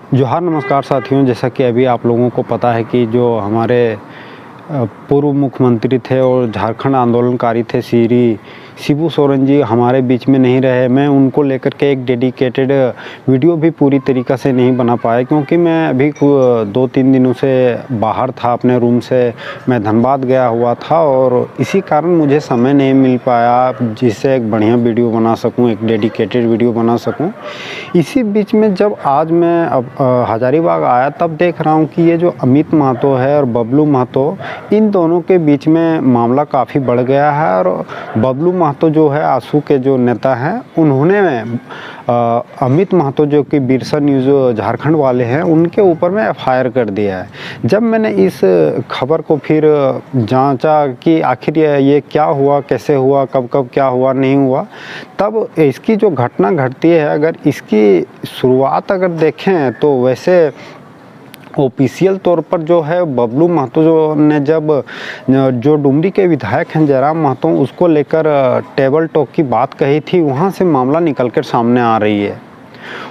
जोहार नमस्कार साथियों। जैसा कि अभी आप लोगों को पता है कि जो हमारे पूर्व मुख्यमंत्री थे और झारखंड आंदोलनकारी थे श्री शिबू सोरेन जी हमारे बीच में नहीं रहे। मैं उनको लेकर के एक डेडिकेटेड वीडियो भी पूरी तरीक़ा से नहीं बना पाया, क्योंकि मैं अभी 2-3 दिनों से बाहर था अपने रूम से। मैं धनबाद गया हुआ था और इसी कारण मुझे समय नहीं मिल पाया जिससे एक बढ़िया वीडियो बना सकूं, एक डेडिकेटेड वीडियो बना सकूं। इसी बीच में जब आज मैं हज़ारीबाग आया तब देख रहा हूं कि ये जो अमित महतो है और बबलू महतो, इन दोनों के बीच में मामला काफ़ी बढ़ गया है। और बबलू महतो जो है आसू के जो नेता हैं, उन्होंने अमित महतो जो कि बिरसा न्यूज़ झारखंड वाले हैं, उनके ऊपर में एफआईआर कर दिया है। जब मैंने इस खबर को फिर जांचा कि आखिर ये क्या हुआ, कैसे हुआ, कब कब क्या हुआ, नहीं हुआ, तब इसकी जो घटना घटती है, अगर इसकी शुरुआत अगर देखें तो वैसे ऑफिशियल तौर पर जो है बबलू महतो ने जब जो डुमरी के विधायक हैं जयराम महतो, उसको लेकर टेबल टॉक की बात कही थी, वहाँ से मामला निकल कर सामने आ रही है।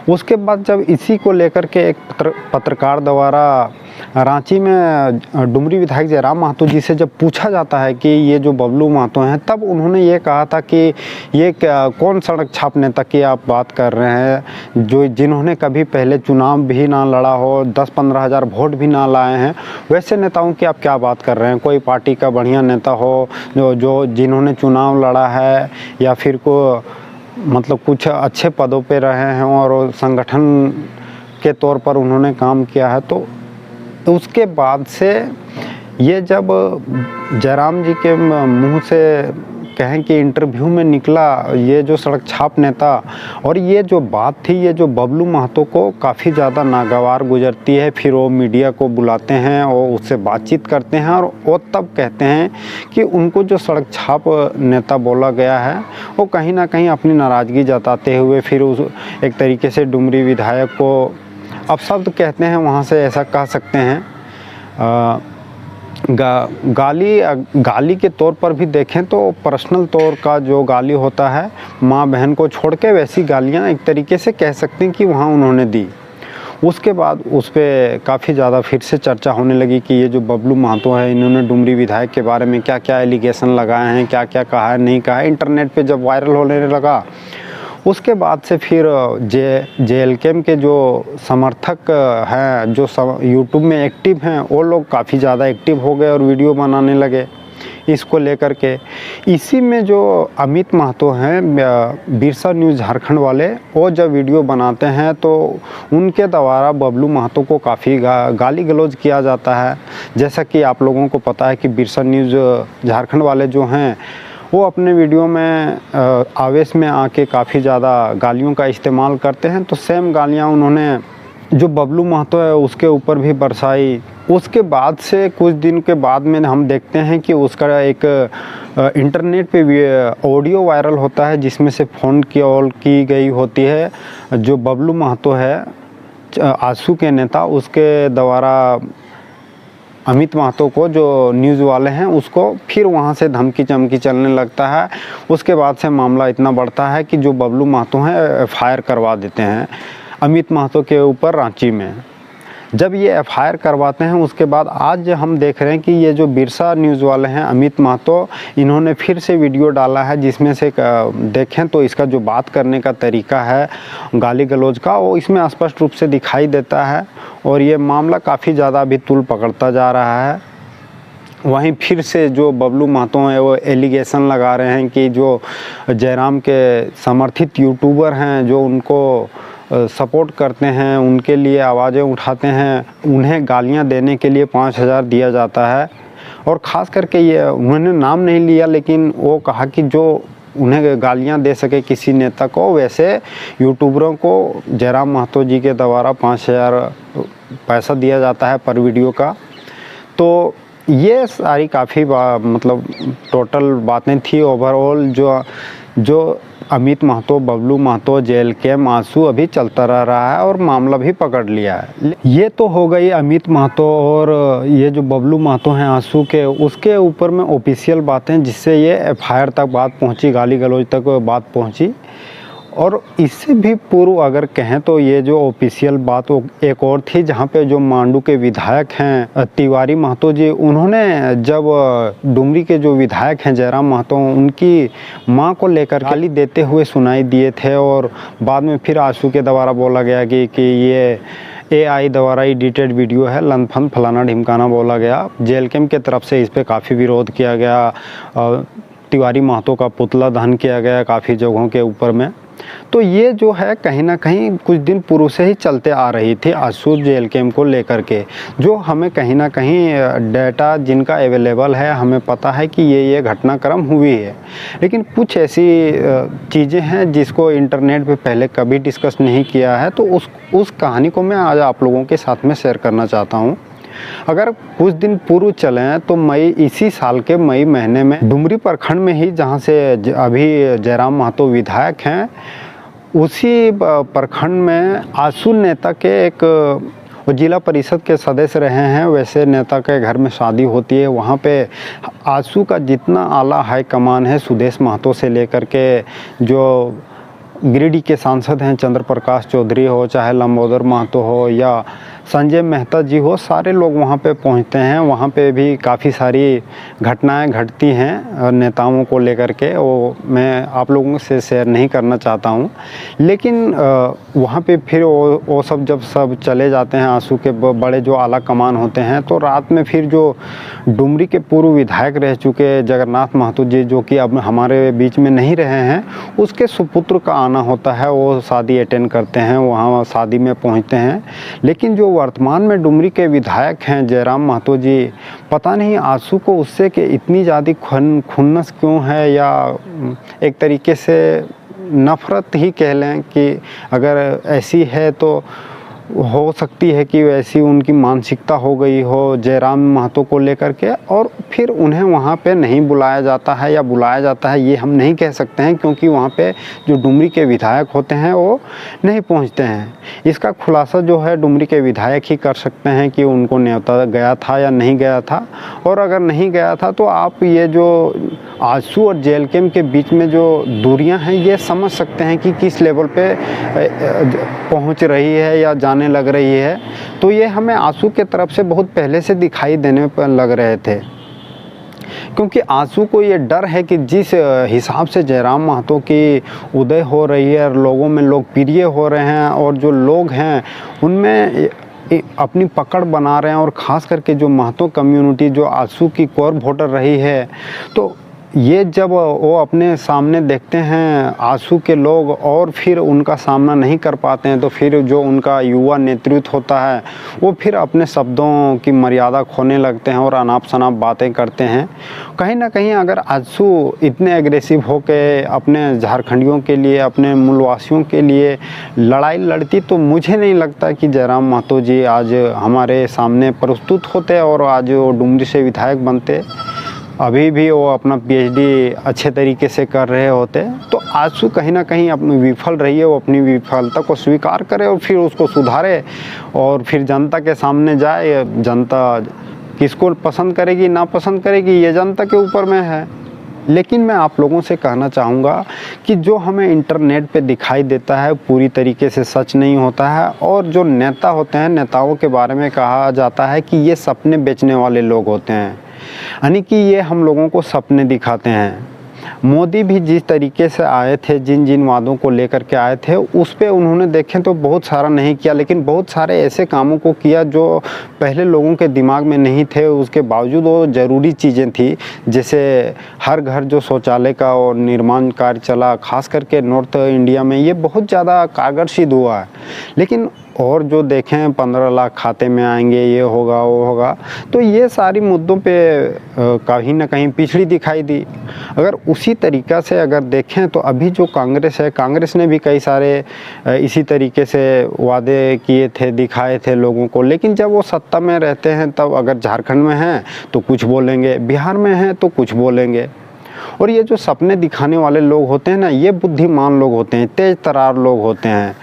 उसके बाद जब इसी को लेकर के एक पत्रकार द्वारा रांची में डुमरी विधायक जयराम महतो जी से जब पूछा जाता है कि ये जो बबलू महतो हैं, तब उन्होंने ये कहा था कि ये कौन सड़क छाप नेता की आप बात कर रहे हैं, जो जिन्होंने कभी पहले चुनाव भी ना लड़ा हो, 10-15 हज़ार वोट भी ना लाए हैं, वैसे नेताओं की आप क्या बात कर रहे हैं। कोई पार्टी का बढ़िया नेता हो जो जिन्होंने चुनाव लड़ा है या फिर को मतलब कुछ अच्छे पदों पे रहे हैं और संगठन के तौर पर उन्होंने काम किया है, तो उसके बाद से ये जब जयराम जी के मुंह से कहें कि इंटरव्यू में निकला ये जो सड़क छाप नेता, और ये जो बात थी, ये जो बबलू महतो को काफ़ी ज़्यादा नागवार गुजरती है। फिर वो मीडिया को बुलाते हैं और उससे बातचीत करते हैं और वो तब कहते हैं कि उनको जो सड़क छाप नेता बोला गया है, वो कहीं ना कहीं अपनी नाराज़गी जताते हुए फिर उस एक तरीके से डुमरी विधायक को अपशब्द कहते हैं, वहाँ से ऐसा कह सकते हैं। गाली के तौर पर भी देखें तो पर्सनल तौर का जो गाली होता है माँ बहन को छोड़ के, वैसी गालियाँ एक तरीके से कह सकते हैं कि वहाँ उन्होंने दी। उसके बाद उस पर काफ़ी ज़्यादा फिर से चर्चा होने लगी कि ये जो बबलू महतो है, इन्होंने डुमरी विधायक के बारे में क्या क्या एलिगेशन लगाए हैं, क्या क्या कहा है, नहीं कहा है। इंटरनेट पे जब वायरल होने लगा, उसके बाद से फिर JLK के जो समर्थक हैं, जो यूट्यूब में एक्टिव हैं, वो लोग काफ़ी ज़्यादा एक्टिव हो गए और वीडियो बनाने लगे इसको लेकर के। इसी में जो अमित महतो हैं बिरसा न्यूज़ झारखंड वाले, वो जब वीडियो बनाते हैं तो उनके द्वारा बबलू महतो को काफ़ी गाली गलौज किया जाता है। जैसा कि आप लोगों को पता है कि बिरसा न्यूज़ झारखंड वाले जो हैं, वो अपने वीडियो में आवेश में आके काफ़ी ज़्यादा गालियों का इस्तेमाल करते हैं। तो सेम गालियाँ उन्होंने जो बबलू महतो है उसके ऊपर भी बरसाई। उसके बाद से कुछ दिन के बाद में हम देखते हैं कि उसका एक इंटरनेट पे भी ऑडियो वायरल होता है, जिसमें से फ़ोन कॉल की गई होती है। जो बबलू महतो है आसू के नेता, उसके द्वारा अमित महतो को, जो न्यूज़ वाले हैं, उसको फिर वहाँ से धमकी चमकी चलने लगता है। उसके बाद से मामला इतना बढ़ता है कि जो बबलू महतो हैं एफआईआर करवा देते हैं अमित महतो के ऊपर रांची में। जब ये एफआईआर करवाते हैं, उसके बाद आज हम देख रहे हैं कि ये जो बिरसा न्यूज़ वाले हैं अमित महतो, इन्होंने फिर से वीडियो डाला है, जिसमें से देखें तो इसका जो बात करने का तरीका है गाली गलौज का, वो इसमें स्पष्ट रूप से दिखाई देता है। और ये मामला काफ़ी ज़्यादा अभी तूल पकड़ता जा रहा है। वहीं फिर से जो बबलू महतो हैं वो एलिगेशन लगा रहे हैं कि जो जयराम के समर्थित यूट्यूबर हैं, जो उनको सपोर्ट करते हैं, उनके लिए आवाज़ें उठाते हैं, उन्हें गालियां देने के लिए 5,000 दिया जाता है। और ख़ास करके ये उन्होंने नाम नहीं लिया, लेकिन वो कहा कि जो उन्हें गालियां दे सके किसी नेता को, वैसे यूट्यूबरों को जयराम महतो जी के द्वारा 5,000 पैसा दिया जाता है पर वीडियो का। तो ये सारी काफ़ी मतलब टोटल बातें थी। ओवरऑल जो अमित महतो, बबलू महतो, JLK आंसू अभी चलता रहा है और मामला भी पकड़ लिया है। ये तो हो गई अमित महतो और ये जो बबलू महतो हैं आंसू के, उसके ऊपर में ऑफिशियल बातें, जिससे ये एफआईआर तक बात पहुंची, गाली गलौज तक बात पहुंची। और इससे भी पूर्व अगर कहें तो ये जो ऑफिशियल बात वो एक और थी, जहाँ पे जो मांडू के विधायक हैं तिवारी महतो जी, उन्होंने जब डुमरी के जो विधायक हैं जयराम महतो, उनकी मां को लेकर गाली देते हुए सुनाई दिए थे। और बाद में फिर आंसू के द्वारा बोला गया कि ये AI द्वारा एडिटेड वीडियो है, लंथफन फलाना ढिमकाना बोला गया। जेल कैंप के तरफ से इस पर काफ़ी विरोध किया गया, तिवारी महतो का पुतला दहन किया गया काफ़ी जगहों के ऊपर में। तो ये जो है कहीं ना कहीं कुछ दिन पूर्व से ही चलते आ रही थी आंसू जेल कैंप को लेकर के, जो हमें कहीं ना कहीं डाटा जिनका अवेलेबल है, हमें पता है कि ये घटनाक्रम हुई है। लेकिन कुछ ऐसी चीज़ें हैं जिसको इंटरनेट पे पहले कभी डिस्कस नहीं किया है, तो उस कहानी को मैं आज आप लोगों के साथ में शेयर करना चाहता हूँ। अगर कुछ दिन पूर्व चलें तो इसी साल के मई महीने में डुमरी प्रखंड में ही, जहां से अभी जयराम महतो विधायक हैं, उसी प्रखंड में आंसू नेता के एक जिला परिषद के सदस्य रहे हैं, वैसे नेता के घर में शादी होती है। वहाँ पे आंसू का जितना आला हाईकमान है, सुदेश महतो से लेकर के जो गिरिडीह के सांसद हैं चंद्र प्रकाश चौधरी हो, चाहे लंबोदर महतो हो या संजय मेहता जी हो, सारे लोग वहाँ पे पहुँचते हैं। वहाँ पे भी काफ़ी सारी घटनाएं घटती हैं नेताओं को लेकर के, वो मैं आप लोगों से शेयर नहीं करना चाहता हूँ। लेकिन वहाँ पे फिर वो सब जब सब चले जाते हैं, आंसू के बड़े जो आला कमान होते हैं, तो रात में फिर जो डुमरी के पूर्व विधायक रह चुके जगन्नाथ महतो जी, जो कि अब हमारे बीच में नहीं रहे हैं, उसके सुपुत्र का आना होता है। वो शादी अटेंड करते हैं, वहाँ शादी में पहुँचते हैं। लेकिन जो वर्तमान में डुमरी के विधायक हैं जयराम महतो जी, पता नहीं आंसू को उससे कि इतनी ज़्यादा खुन्नस क्यों है, या एक तरीके से नफ़रत ही कह लें कि अगर ऐसी है तो हो सकती है कि वैसी उनकी मानसिकता हो गई हो जयराम महतो को लेकर के, और फिर उन्हें वहाँ पे नहीं बुलाया जाता है, या बुलाया जाता है ये हम नहीं कह सकते हैं, क्योंकि वहाँ पे जो डुमरी के विधायक होते हैं वो नहीं पहुँचते हैं। इसका खुलासा जो है डुमरी के विधायक ही कर सकते हैं कि उनको न्योता गया था या नहीं गया था। और अगर नहीं गया था तो आप ये जो आंसू और जेल कैंप के बीच में जो दूरियां हैं, ये समझ सकते हैं कि किस लेवल पे पहुंच रही है या जाने लग रही है। तो ये हमें आंसू के तरफ से बहुत पहले से दिखाई देने पर लग रहे थे, क्योंकि आंसू को ये डर है कि जिस हिसाब से जयराम महतो की उदय हो रही है और लोगों में लोकप्रिय हो रहे हैं, और जो लोग हैं उनमें अपनी पकड़ बना रहे हैं, और ख़ास करके जो महतो कम्युनिटी जो आंसू की कोर वोटर रही है, तो ये जब वो अपने सामने देखते हैं आंसू के लोग और फिर उनका सामना नहीं कर पाते हैं, तो फिर जो उनका युवा नेतृत्व होता है वो फिर अपने शब्दों की मर्यादा खोने लगते हैं और अनाप शनाप बातें करते हैं। कहीं ना कहीं अगर आंसू इतने एग्रेसिव होके अपने झारखंडियों के लिए, अपने मूलवासियों के लिए लड़ाई लड़ती, तो मुझे नहीं लगता कि जयराम महतो जी आज हमारे सामने प्रस्तुत होते और आज वो डुमरी से विधायक बनते। अभी भी वो अपना PhD अच्छे तरीके से कर रहे होते। तो आंसू कहीं ना कहीं अपनी विफल रही है, वो अपनी विफलता को स्वीकार करे और फिर उसको सुधारे, और फिर जनता के सामने जाए। जनता किसको पसंद करेगी ना पसंद करेगी, ये जनता के ऊपर में है। लेकिन मैं आप लोगों से कहना चाहूँगा कि जो हमें इंटरनेट पे दिखाई देता है पूरी तरीके से सच नहीं होता है। और जो नेता होते हैं, नेताओं के बारे में कहा जाता है कि ये सपने बेचने वाले लोग होते हैं, यानी कि ये हम लोगों को सपने दिखाते हैं। मोदी भी जिस तरीके से आए थे, जिन जिन वादों को लेकर के आए थे, उस पे उन्होंने देखें तो बहुत सारा नहीं किया, लेकिन बहुत सारे ऐसे कामों को किया जो पहले लोगों के दिमाग में नहीं थे। उसके बावजूद वो ज़रूरी चीज़ें थी, जैसे हर घर जो शौचालय का और निर्माण कार्य चला, खास करके नॉर्थ इंडिया में ये बहुत ज़्यादा कारगर सिद्ध हुआ है। लेकिन और जो देखें 15 लाख खाते में आएंगे, ये होगा वो होगा, तो ये सारी मुद्दों पे कहीं ना कहीं पिछड़ी दिखाई दी। अगर उसी तरीक़ा से अगर देखें तो अभी जो कांग्रेस है, कांग्रेस ने भी कई सारे इसी तरीके से वादे किए थे, दिखाए थे लोगों को। लेकिन जब वो सत्ता में रहते हैं तब अगर झारखंड में हैं तो कुछ बोलेंगे, बिहार में हैं तो कुछ बोलेंगे। और ये जो सपने दिखाने वाले लोग होते हैं ना, ये बुद्धिमान लोग होते हैं, तेज तर्रार लोग होते हैं।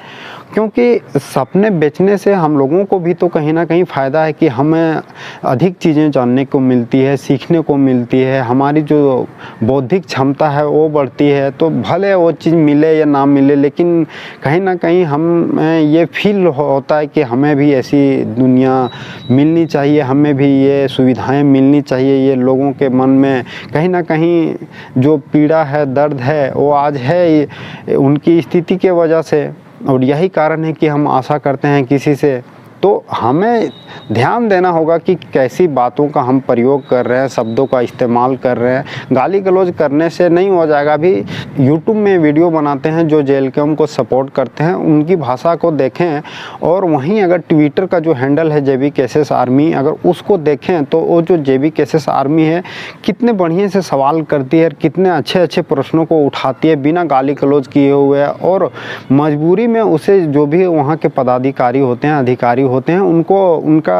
क्योंकि सपने बेचने से हम लोगों को भी तो कहीं ना कहीं फ़ायदा है कि हमें अधिक चीज़ें जानने को मिलती है, सीखने को मिलती है, हमारी जो बौद्धिक क्षमता है वो बढ़ती है। तो भले वो चीज़ मिले या ना मिले, लेकिन कहीं ना कहीं हमें ये फील होता है कि हमें भी ऐसी दुनिया मिलनी चाहिए, हमें भी ये सुविधाएं मिलनी चाहिए। ये लोगों के मन में कहीं ना कहीं जो पीड़ा है, दर्द है, वो आज है उनकी स्थिति के वजह से, और यही कारण है कि हम आशा करते हैं किसी से। तो हमें ध्यान देना होगा कि कैसी बातों का हम प्रयोग कर रहे हैं, शब्दों का इस्तेमाल कर रहे हैं। गाली गलौज करने से नहीं हो जाएगा। अभी यूट्यूब में वीडियो बनाते हैं जो JLKM को सपोर्ट करते हैं, उनकी भाषा को देखें, और वहीं अगर ट्विटर का जो हैंडल है JB केसेस आर्मी, अगर उसको देखें तो वो जो JB केसेस आर्मी है कितने बढ़िया से सवाल करती है, कितने अच्छे अच्छे प्रश्नों को उठाती है बिना गाली गलौज किए हुए। और मजबूरी में उसे जो भी वहाँ के पदाधिकारी होते हैं, अधिकारी होते हैं, उनको उनका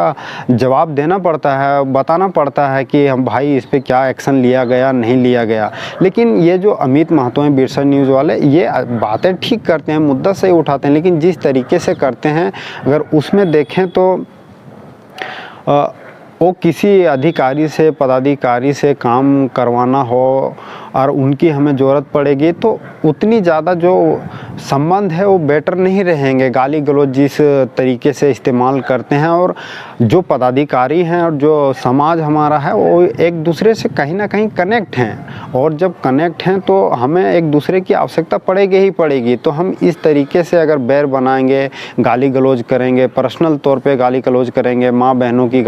जवाब देना पड़ता है, बताना पड़ता है कि हम भाई इस पे क्या एक्शन लिया गया, नहीं लिया गया। लेकिन ये जो अमित महतो हैं बिरसा न्यूज़ वाले, ये बातें ठीक करते हैं, मुद्दा सही उठाते हैं, लेकिन जिस तरीके से करते हैं अगर उसमें देखें तो वो किसी अधिकारी से, पदाधिकारी से काम करवाना हो और उनकी हमें ज़रूरत पड़ेगी तो उतनी ज़्यादा जो संबंध है वो बेटर नहीं रहेंगे। गाली गलौज जिस तरीके से इस्तेमाल करते हैं, और जो पदाधिकारी हैं और जो समाज हमारा है वो एक दूसरे से कहीं ना कहीं कनेक्ट हैं, और जब कनेक्ट हैं तो हमें एक दूसरे की आवश्यकता पड़ेगी ही पड़ेगी। तो हम इस तरीके से अगर बैर बनाएंगे, गाली गलौज करेंगे, पर्सनल तौर पे गाली गलौज करेंगे, माँ बहनों की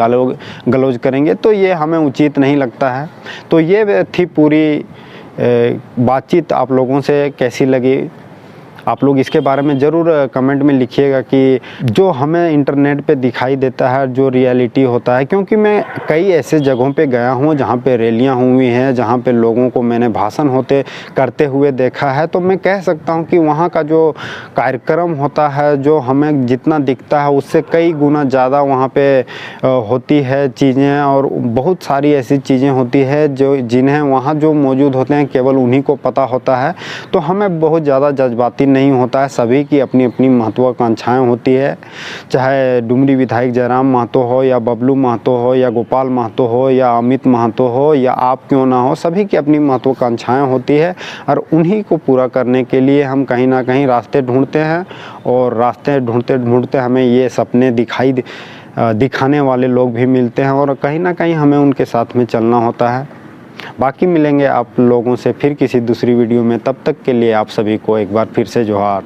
गलौज करेंगे, तो ये हमें उचित नहीं लगता है। तो ये थी पूरी बातचीत। आप लोगों से कैसी लगी आप लोग इसके बारे में ज़रूर कमेंट में लिखिएगा कि जो हमें इंटरनेट पे दिखाई देता है जो रियलिटी होता है। क्योंकि मैं कई ऐसे जगहों पे गया हूँ जहाँ पे रैलियाँ हुई हैं, जहाँ पे लोगों को मैंने भाषण होते करते हुए देखा है, तो मैं कह सकता हूँ कि वहाँ का जो कार्यक्रम होता है, जो हमें जितना दिखता है उससे कई गुना ज़्यादा वहाँ पे होती है चीज़ें, और बहुत सारी ऐसी चीज़ें होती है जो जिन्हें वहाँ जो मौजूद होते हैं केवल उन्हीं को पता होता है। तो हमें बहुत ज़्यादा जज्बाती नहीं होता है, सभी की अपनी अपनी महत्वाकांक्षाएं होती है, चाहे डुमरी विधायक जयराम महतो हो, या बबलू महतो हो, या गोपाल महतो हो, या अमित महतो हो, या आप क्यों ना हो, सभी की अपनी महत्वाकांक्षाएं होती है, और उन्हीं को पूरा करने के लिए हम कहीं ना कहीं रास्ते ढूंढते हैं, और रास्ते ढूंढते ढूंढते हमें ये सपने दिखाने वाले लोग भी मिलते हैं, और कहीं ना कहीं हमें उनके साथ में चलना होता है। बाकी मिलेंगे आप लोगों से फिर किसी दूसरी वीडियो में, तब तक के लिए आप सभी को एक बार फिर से जोहार।